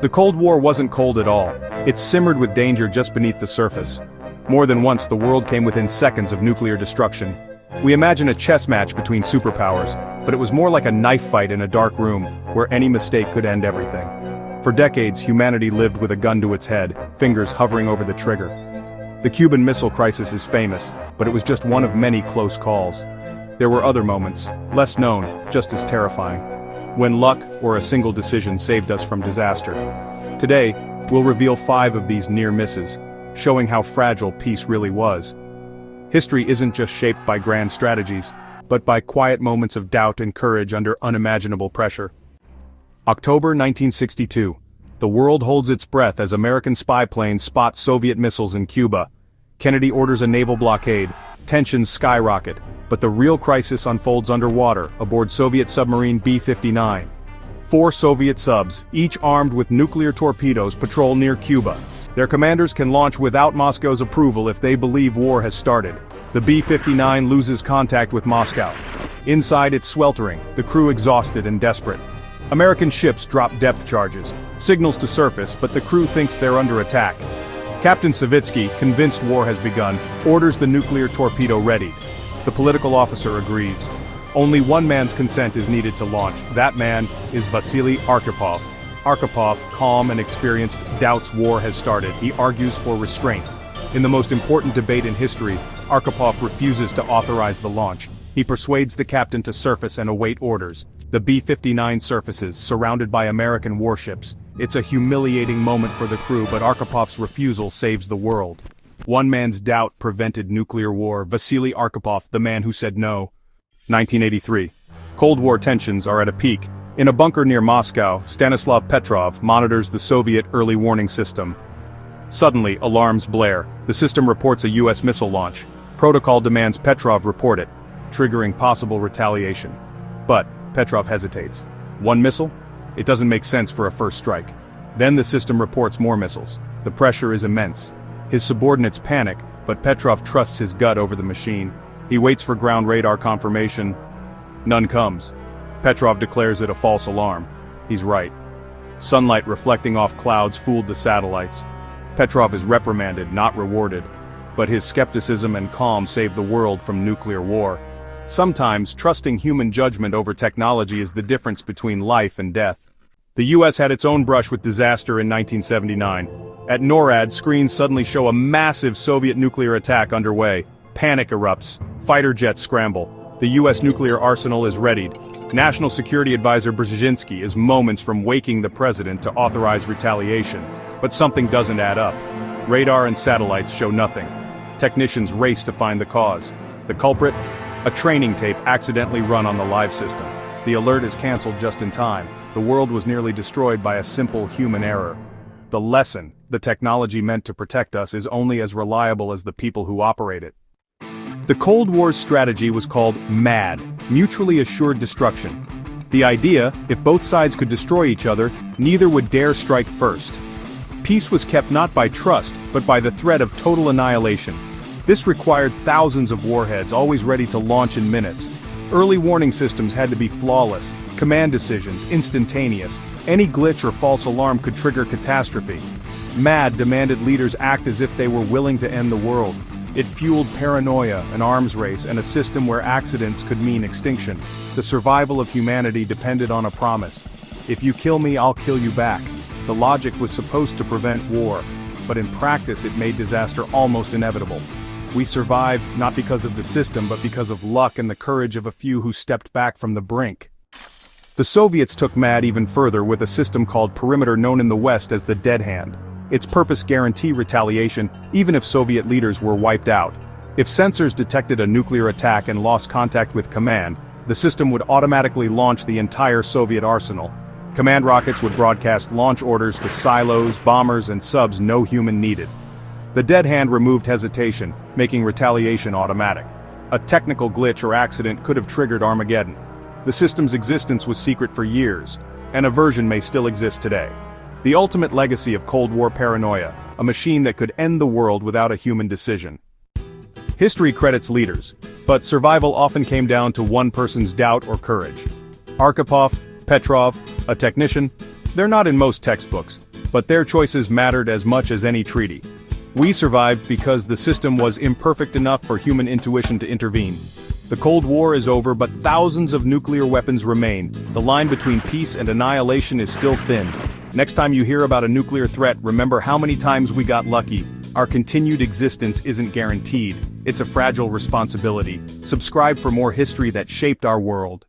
The Cold War wasn't cold at all. It simmered with danger just beneath the surface. More than once the world came within seconds of nuclear destruction. We imagine a chess match between superpowers, but it was more like a knife fight in a dark room, where any mistake could end everything. For decades, humanity lived with a gun to its head, fingers hovering over the trigger. The Cuban Missile Crisis is famous, but it was just one of many close calls. There were other moments, less known, just as terrifying, when luck or a single decision saved us from disaster. Today, we'll reveal 5 of these near misses, showing how fragile peace really was. History isn't just shaped by grand strategies, but by quiet moments of doubt and courage under unimaginable pressure. October 1962. The world holds its breath as American spy planes spot Soviet missiles in Cuba. Kennedy orders a naval blockade, tensions skyrocket, but the real crisis unfolds underwater, aboard Soviet submarine B-59. 4 Soviet subs, each armed with nuclear torpedoes, patrol near Cuba. Their commanders can launch without Moscow's approval if they believe war has started. The B-59 loses contact with Moscow. Inside it's sweltering, the crew exhausted and desperate. American ships drop depth charges, signals to surface, but the crew thinks they're under attack. Captain Savitsky, convinced war has begun, orders the nuclear torpedo readied. The political officer agrees. Only one man's consent is needed to launch. That man is Vasily Arkhipov. Arkhipov, calm and experienced, doubts war has started. He argues for restraint. In the most important debate in history, Arkhipov refuses to authorize the launch. He persuades the captain to surface and await orders. The B-59 surfaces, surrounded by American warships. It's a humiliating moment for the crew, but Arkhipov's refusal saves the world. One man's doubt prevented nuclear war. Vasily Arkhipov, the man who said no. 1983. Cold War tensions are at a peak. In a bunker near Moscow, Stanislav Petrov monitors the Soviet early warning system. Suddenly, alarms blare. The system reports a US missile launch. Protocol demands Petrov report it, triggering possible retaliation. But Petrov hesitates. One missile? It doesn't make sense for a first strike. Then the system reports more missiles. The pressure is immense. His subordinates panic, but Petrov trusts his gut over the machine. He waits for ground radar confirmation. None comes. Petrov declares it a false alarm. He's right. Sunlight reflecting off clouds fooled the satellites. Petrov is reprimanded, not rewarded. But his skepticism and calm saved the world from nuclear war. Sometimes, trusting human judgment over technology is the difference between life and death. The US had its own brush with disaster in 1979. At NORAD, screens suddenly show a massive Soviet nuclear attack underway. Panic erupts. Fighter jets scramble. The US nuclear arsenal is readied. National Security Advisor Brzezinski is moments from waking the president to authorize retaliation. But something doesn't add up. Radar and satellites show nothing. Technicians race to find the cause. The culprit? A training tape accidentally run on the live system. The alert is canceled just in time. The world was nearly destroyed by a simple human error. The lesson, the technology meant to protect us, is only as reliable as the people who operate it. The Cold War's strategy was called MAD, Mutually Assured Destruction. The idea, if both sides could destroy each other, neither would dare strike first. Peace was kept not by trust, but by the threat of total annihilation. This required thousands of warheads, always ready to launch in minutes. Early warning systems had to be flawless, command decisions instantaneous. Any glitch or false alarm could trigger catastrophe. MAD demanded leaders act as if they were willing to end the world. It fueled paranoia, an arms race, and a system where accidents could mean extinction. The survival of humanity depended on a promise. If you kill me, I'll kill you back. The logic was supposed to prevent war, but in practice it made disaster almost inevitable. We survived not because of the system but because of luck and the courage of a few who stepped back from the brink. The Soviets took MAD even further with a system called Perimeter, known in the West as the Dead Hand. Its purpose guaranteed retaliation, even if Soviet leaders were wiped out. If sensors detected a nuclear attack and lost contact with command, the system would automatically launch the entire Soviet arsenal. Command rockets would broadcast launch orders to silos, bombers, and subs no human needed. The Dead Hand removed hesitation, making retaliation automatic. A technical glitch or accident could have triggered Armageddon. The system's existence was secret for years, and a version may still exist today. The ultimate legacy of Cold War paranoia, a machine that could end the world without a human decision. History credits leaders, but survival often came down to one person's doubt or courage. Arkhipov, Petrov, a technician, they're not in most textbooks, But their choices mattered as much as any treaty. We survived because the system was imperfect enough for human intuition to intervene. The Cold War is over, but thousands of nuclear weapons remain. The line between peace and annihilation is still thin. Next time you hear about a nuclear threat, remember how many times we got lucky. Our continued existence isn't guaranteed. It's a fragile responsibility. Subscribe for more history that shaped our world.